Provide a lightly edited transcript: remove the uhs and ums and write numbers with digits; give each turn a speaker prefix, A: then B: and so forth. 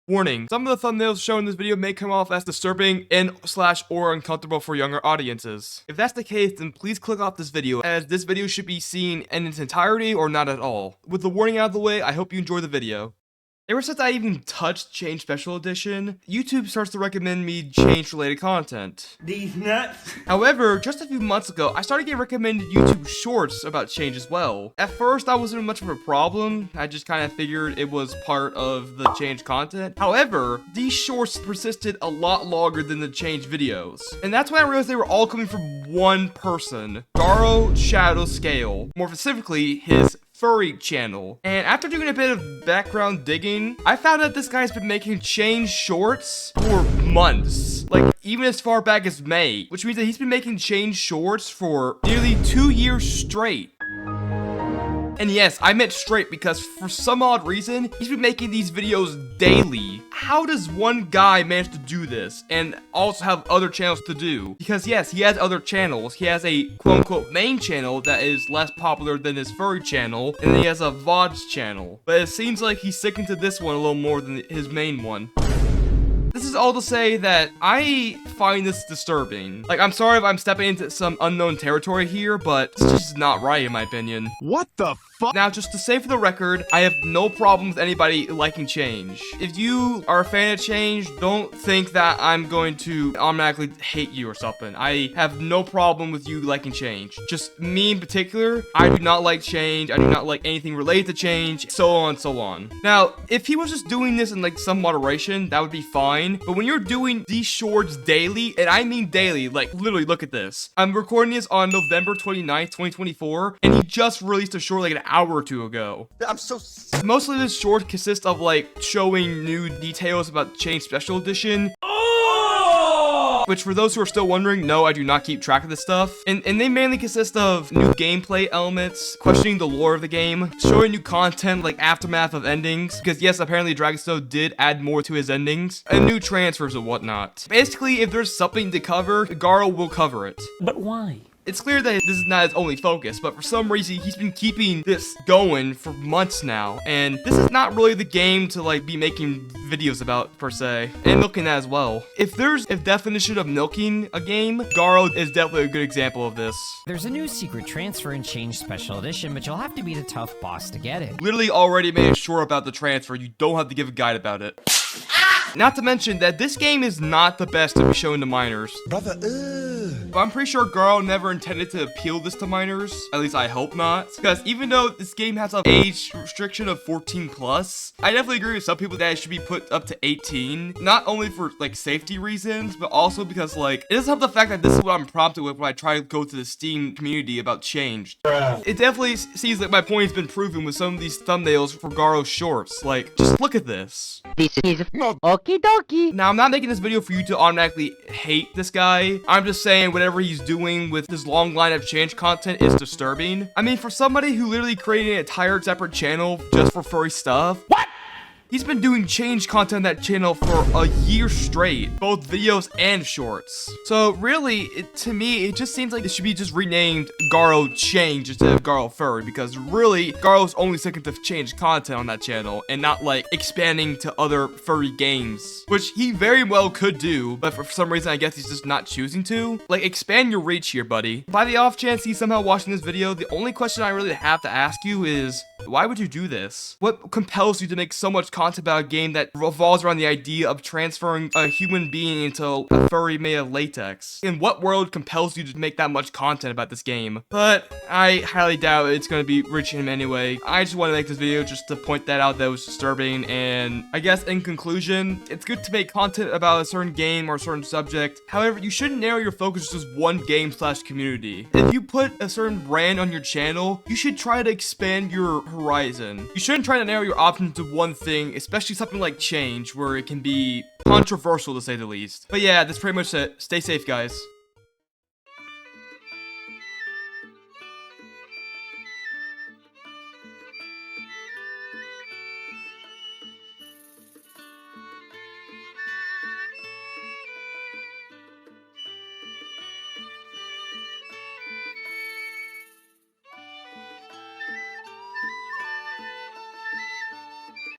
A: Warning, some of the thumbnails shown in this video may come off as disturbing and/or uncomfortable for younger audiences. If that's the case, then please click off this video, as this video should be seen in its entirety or not at all. With the warning out of the way, I hope you enjoy the video. Ever since I even touched Change Special Edition, YouTube starts to recommend me Change-related content.
B: These nuts.
A: However, just a few months ago, I started getting recommended YouTube Shorts about Change as well. At first, I wasn't much of a problem. I just kind of figured it was part of the Change content. However, these Shorts persisted a lot longer than the Change videos. And that's when I realized they were all coming from one person, Garo Shadow Scale. More specifically, his furry channel. And after doing a bit of background digging, I found out this guy's been making Change shorts for months. Like, even as far back as May, which means that he's been making Change shorts for nearly 2 years straight. And yes, I meant straight because for some odd reason, he's been making these videos daily. How does one guy manage to do this and also have other channels to do? Because yes, he has other channels. He has a quote-unquote main channel that is less popular than his furry channel, and then he has a VODs channel. But it seems like he's sticking to this one a little more than his main one. This is all to say that I find this disturbing. Like, I'm sorry if I'm stepping into some unknown territory here, but this is just not right in my opinion.
C: What the fuck?
A: Now, just to say for the record, I have no problem with anybody liking Change. If you are a fan of Change, don't think that I'm going to automatically hate you or something. I have no problem with you liking Change. Just me in particular, I do not like Change. I do not like anything related to Change, so on and so on. Now, if he was just doing this in like some moderation, that would be fine. But when you're doing these shorts daily, and I mean daily, like literally look at this. I'm recording this on November 29th, 2024, and he just released a short like an hour or two ago.
C: I'm so
A: Mostly this short consists of like showing new details about Change Special Edition. Which, for those who are still wondering, no, I do not keep track of this stuff. And they mainly consist of new gameplay elements, questioning the lore of the game, showing new content like aftermath of endings, because yes, apparently Dragonstone did add more to his endings, and new transfers and whatnot. Basically, if there's something to cover, Garo will cover it.
B: But why?
A: It's clear that this is not his only focus, but for some reason, he's been keeping this going for months now, and this is not really the game to like be making videos about per se, and milking that as well. If there's a definition of milking a game, Garo is definitely a good example of this.
D: There's a new secret transfer in Change Special Edition, but you'll have to beat a tough boss to get it.
A: Literally already made sure about the transfer, you don't have to give a guide about it. Not to mention that this game is not the best to be shown to minors.
C: brother.
A: But I'm pretty sure Garo never intended to appeal this to minors. At least I hope not. Because even though this game has an age restriction of 14 plus, I definitely agree with some people that it should be put up to 18. Not only for like safety reasons, but also because like, it doesn't help the fact that this is what I'm prompted with when I try to go to the Steam community about Change. It definitely seems like my point has been proven with some of these thumbnails for Garo shorts. Like, just look at this.
E: This is
C: No.
E: okie dokie.
A: Now, I'm not making this video for you to automatically hate this guy. I'm just saying whatever he's doing with this long line of Change content is disturbing. I mean, for somebody who literally created an entire separate channel just for furry stuff. What? He's been doing Change content on that channel for a year straight, both videos and shorts. So really, to me, it just seems like it should be just renamed Garo Change instead of Garo Furry, because really, Garo's only sticking to Change content on that channel and not like expanding to other furry games, which he very well could do, but for some reason, I guess he's just not choosing to. Like, expand your reach here, buddy. By the off chance he's somehow watching this video, the only question I really have to ask you is, why would you do this? What compels you to make so much content about a game that revolves around the idea of transferring a human being into a furry made of latex? In what world compels you to make that much content about this game? But I highly doubt it's going to be reaching him anyway. I just want to make this video just to point that out that it was disturbing, and I guess in conclusion, it's good to make content about a certain game or a certain subject. However, you shouldn't narrow your focus to just one game/community. If you put a certain brand on your channel, you should try to expand your horizon. You shouldn't try to narrow your options to one thing, especially something like Change, where it can be controversial to say the least. But yeah, that's pretty much it. Stay safe, guys.